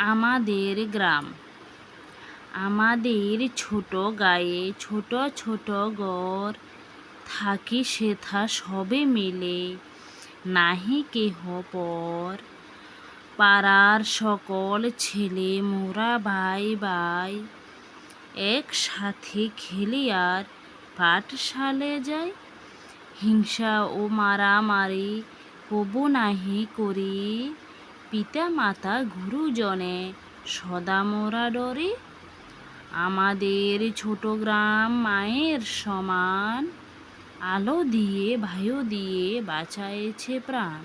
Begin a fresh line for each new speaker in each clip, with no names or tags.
আমাদের গ্রাম। আমাদের ছোট গায়ে ছোট ছোট ঘর, থাকি সেথা সবে মিলে, নাহি কেহ পর। পাড়ার সকল ছেলে মোরা ভাই ভাই, একসাথে খেলি আর পাঠশালে যাই। হিংসা ও মারামারি কবু নাহি করি, পিতা মাতা গুরুজনে সদা মোরা ডরি। আমাদের ছোট গ্রাম মায়ের সমান, আলো দিয়ে ভাইও দিয়ে বাঁচাইছে প্রাণ।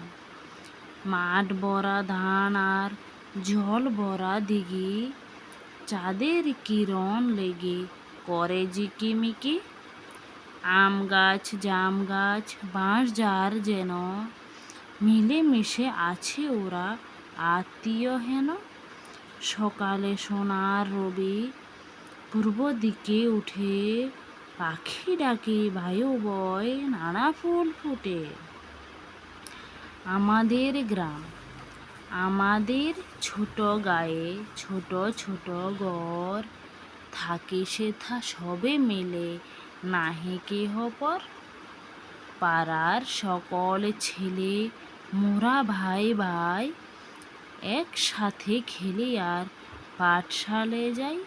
মাঠ ভরা ধান আর জল ভরা দিঘি, চাঁদের কিরণ লেগে করে ঝিকিমিকি। আম গাছ জাম গাছ বাঁশ যার যেন, মিলেমিশে আছে ওরা আত্মীয় হেন। সকালে সোনার রবি পূর্ব দিকে উঠে, পাখি ডাকে বায়ু বয় নানা ফুল ফুটে। আমাদের গ্রাম। আমাদের ছোট গায়ে ছোট ছোট ঘর, থাকে সেথা সবে মিলে, নাহি কেহ পর। পাড়ার সকল ছেলে মোরা ভাই ভাই, একসাথে খেলি আর পাঠশালে যাই।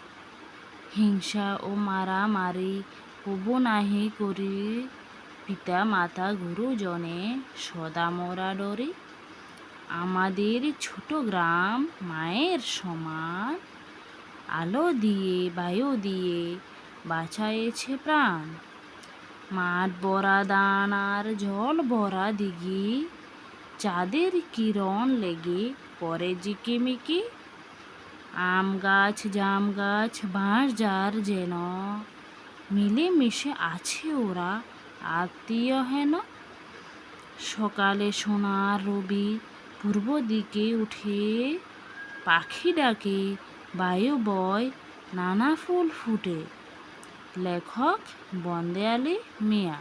হিংসা ও মারামারি কবু নাহি করি, পিতা মাতা গুরুজনে সদা মোরা ডরি। আমাদের ছোট গ্রাম মায়ের সমান, আলো দিয়ে বায়ু দিয়ে বাঁচাইছে প্রাণ। মাঠ ভরা ধান আর জল ভরা দিঘি, চাঁদের কিরণ লেগে করে ঝিকিমিকি। আম গাছ জাম গাছ বাঁশ যার যেন, মিলেমিশে আছে ওরা আত্মীয় হেন। সকালে সোনার রবি পূর্ব দিকে উঠে, পাখি ডাকে বায়ু বয় নানা ফুল ফুটে। লেখক বন্দে আলী মিয়া।